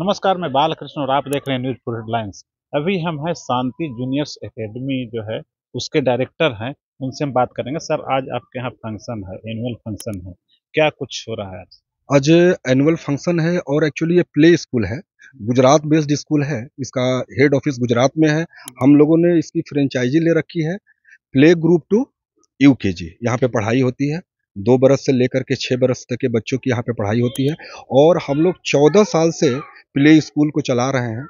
नमस्कार, मैं बालकृष्ण और आप देख रहे हैं न्यूज़ फॉर हेडलाइंस। अभी हम हैं शांति जूनियर्स एकेडमी जो है, उसके डायरेक्टर हैं, उनसे हम बात करेंगे। सर, आज आपके यहाँ फंक्शन है, एनुअल फंक्शन है, क्या कुछ हो रहा है आज? आज एनुअल फंक्शन है और एक्चुअली ये प्ले स्कूल है। गुजरात बेस्ड स्कूल है। इसका हेड ऑफिस गुजरात में है। हम लोगों ने इसकी फ्रेंचाइजी ले रखी है। प्ले ग्रुप टू यूकेजी यहाँ पे पढ़ाई होती है। 2 बरस से लेकर के 6 बरस तक के बच्चों की यहाँ पे पढ़ाई होती है। और हम लोग 14 साल से प्ले स्कूल को चला रहे हैं।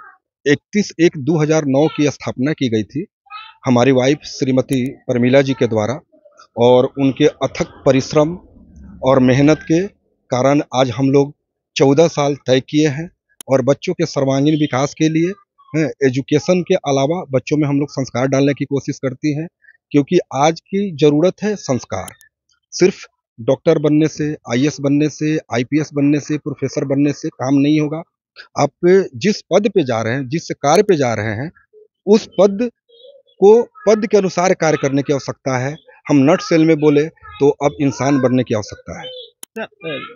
31/1/2009 की स्थापना की गई थी हमारी वाइफ श्रीमती परमिला जी के द्वारा। और उनके अथक परिश्रम और मेहनत के कारण आज हम लोग 14 साल तय किए हैं। और बच्चों के सर्वांगीण विकास के लिए एजुकेशन के अलावा बच्चों में हम लोग संस्कार डालने की कोशिश करती हैं, क्योंकि आज की ज़रूरत है संस्कार। सिर्फ डॉक्टर बनने से, आईएएस बनने से, आईपीएस बनने से, प्रोफेसर बनने से काम नहीं होगा। आप जिस पद पे जा रहे हैं, जिस कार्य पे जा रहे हैं, उस पद के अनुसार कार्य करने की आवश्यकता है। हम नट सेल में बोले तो अब इंसान बनने की आवश्यकता है। सर,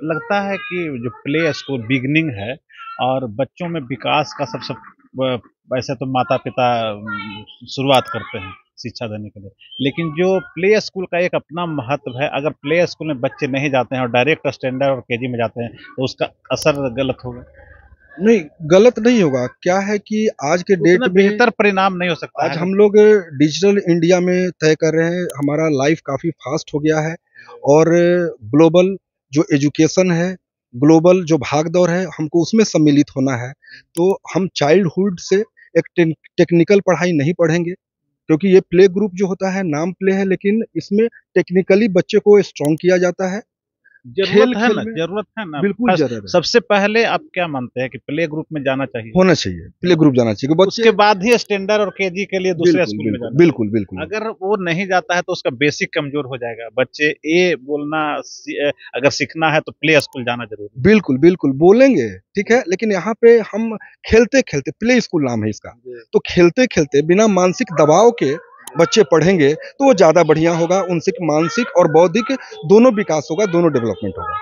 लगता है कि जो प्ले स्कूल बिगिनिंग है और बच्चों में विकास का सबसे वैसे तो माता-पिता शुरुआत करते हैं शिक्षा देने के लिए, लेकिन जो प्ले स्कूल का एक अपना महत्व है। अगर प्ले स्कूल में बच्चे नहीं जाते हैं और डायरेक्ट स्टैंडर्ड और केजी में जाते हैं, तो उसका असर गलत होगा। नहीं, गलत नहीं होगा। क्या है कि आज के उतना डेट में बेहतर परिणाम नहीं हो सकता है आज अगर। हम लोग डिजिटल इंडिया में तय कर रहे हैं। हमारा लाइफ काफ़ी फास्ट हो गया है। और ग्लोबल जो एजुकेशन है, ग्लोबल जो भाग-दौड़ है, हमको उसमें सम्मिलित होना है। तो हम चाइल्डहुड से एक टेक्निकल पढ़ाई नहीं पढ़ेंगे, क्योंकि ये प्ले ग्रुप जो होता है, नाम प्ले है, लेकिन इसमें टेक्निकली बच्चे को स्ट्रॉन्ग किया जाता है। खेल-खेल में ज़रूरत है ना। बिल्कुल फर्स्ट ज़रूर है। सबसे पहले आप क्या मानते हैं कि प्ले ग्रुप में जाना चाहिए? होना चाहिए, प्ले ग्रुप जाना चाहिए। उसके बच्चे बाद ही स्टैंडर्ड और केजी के लिए दूसरे बिल्कुल, स्कूल में बिल्कुल, जाना बिल्कुल, बिल्कुल। चाहिए। अगर वो नहीं जाता है तो उसका बेसिक कमज़ोर हो जाएगा। बच्चे ए बोलना अगर सीखना है तो प्ले स्कूल जाना ज़रूरी है। बिल्कुल, बिल्कुल, बोलेंगे, ठीक है? लेकिन यहाँ पे हम खेलते-खेलते प्ले स्कूल नाम है इसका, जी, तो खेलते-खेलते बिना मानसिक दबाव के बच्चे पढ़ेंगे, तो वो ज़्यादा बढ़िया होगा। उनसे मानसिक और बौद्धिक दोनों विकास होगा, दोनों डेवलपमेंट होगा।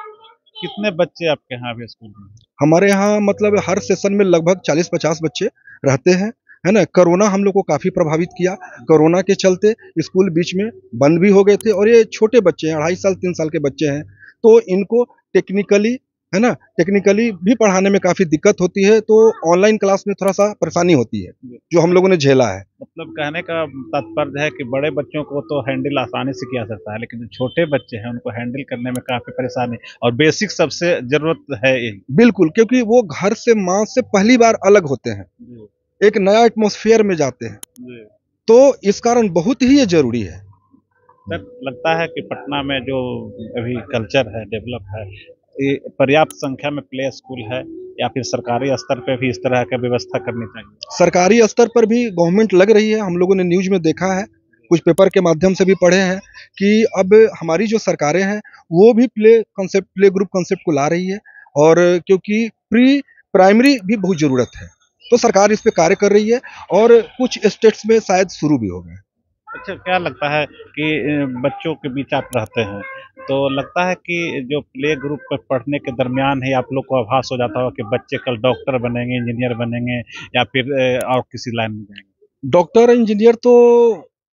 कितने बच्चे आपके यहाँ अभी स्कूल में हैं? हमारे यहाँ मतलब हर सेशन में लगभग 40-50 बच्चे रहते हैं, है ना? कोरोना हम लोग को काफ़ी प्रभावित किया। कोरोना के चलते स्कूल बीच में बंद भी हो गए थे। और ये छोटे बच्चे हैं, 2.5 साल, 3 साल के बच्चे हैं, तो इनको टेक्निकली, है ना? टेक्निकली भी पढ़ाने में काफ़ी दिक्कत होती है, तो ऑनलाइन क्लास में थोड़ा-सा परेशानी होती है, जी। जो हम लोगों ने झेला है। मतलब कहने का तात्पर्य है कि बड़े बच्चों को तो हैंडल आसानी से किया जा सकता है, लेकिन जो छोटे बच्चे हैं उनको हैंडल करने में काफ़ी परेशानी और बेसिक सबसे ज़रूरत है यही। बिल्कुल, क्योंकि वो घर से, माँ से पहली बार अलग होते हैं, जी, एक नया एटमॉस्फेयर में जाते हैं, जी। तो इस कारण बहुत ही ये ज़रूरी है। सर, लगता है कि पटना में जो अभी कल्चर है, डेवलप है, ये पर्याप्त संख्या में प्ले स्कूल है या फिर सरकारी स्तर पे भी इस तरह की व्यवस्था करनी चाहिए? सरकारी स्तर पर भी गवर्नमेंट लग रही है। हम लोगों ने न्यूज़ में देखा है, कुछ पेपर के माध्यम से भी पढ़े हैं कि अब हमारी जो सरकारें हैं, वो भी प्ले ग्रुप कॉन्सेप्ट को ला रही है। और क्योंकि प्री प्राइमरी भी बहुत ज़रूरत है, तो सरकार इस पे कार्य कर रही है। और कुछ स्टेट्स में शायद शुरू भी हो गए। अच्छा, क्या लगता है कि बच्चों के बीच आप रहते हैं, तो लगता है कि जो प्ले ग्रुप पे पढ़ने के दरमियान ही आप लोग को आभास हो जाता होगा कि बच्चे कल डॉक्टर बनेंगे, इंजीनियर बनेंगे या फिर और किसी लाइन में जाएँगे? डॉक्टर, इंजीनियर तो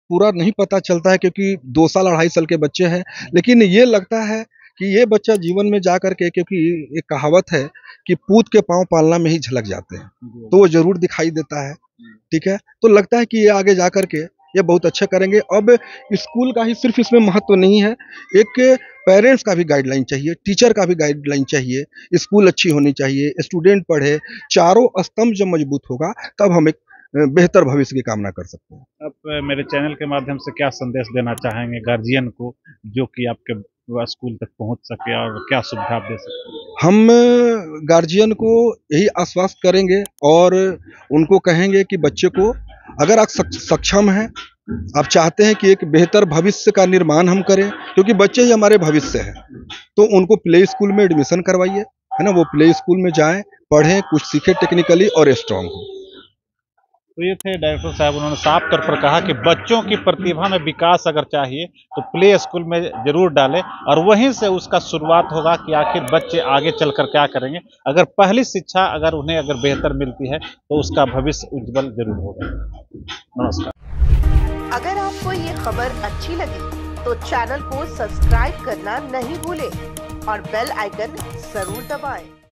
पूरा नहीं पता चलता है, क्योंकि 2 साल, 2.5 साल के बच्चे हैं। लेकिन ये लगता है कि ये बच्चा जीवन में जा कर के, क्योंकि एक कहावत है कि पूत के पाँव पालना में ही झलक जाते हैं, जी, तो वो ज़रूर दिखाई देता है, ठीक है? तो लगता है कि ये आगे जा कर के ये बहुत अच्छा करेंगे। अब स्कूल का ही सिर्फ़ इसमें महत्व नहीं है, एक पेरेंट्स का भी गाइडलाइन चाहिए, टीचर का भी गाइडलाइन चाहिए, स्कूल अच्छी होनी चाहिए, स्टूडेंट पढ़े, चारों स्तंभ जब मजबूत होगा, तब हम एक बेहतर भविष्य की कामना कर सकते हैं। आप मेरे चैनल के माध्यम से क्या संदेश देना चाहेंगे गार्जियन को, जो कि आपके स्कूल तक पहुँच सके और क्या सुविधा आप दे सकते हैं? हम गार्जियन को यही आश्वस्त करेंगे और उनको कहेंगे कि बच्चे को, अगर आप सक्षम हैं, आप चाहते हैं कि एक बेहतर भविष्य का निर्माण हम करें, क्योंकि बच्चे ही हमारे भविष्य हैं, तो उनको प्ले स्कूल में एडमिशन करवाइए, है ना? वो प्ले स्कूल में जाएँ, पढ़ें, कुछ सीखें टेक्निकली और स्ट्रॉन्ग हों। तो ये थे डायरेक्टर साहब, उन्होंने साफ तौर पर कहा कि बच्चों की प्रतिभा में विकास अगर चाहिए तो प्ले स्कूल में जरूर डालें, और वहीं से उसका शुरुआत होगा कि आखिर बच्चे आगे चलकर क्या करेंगे। अगर पहली शिक्षा अगर उन्हें अगर बेहतर मिलती है तो उसका भविष्य उज्जवल जरूर होगा। नमस्कार। अगर आपको ये खबर अच्छी लगी तो चैनल को सब्सक्राइब करना नहीं भूलें और बेल आइकन जरूर दबाएं।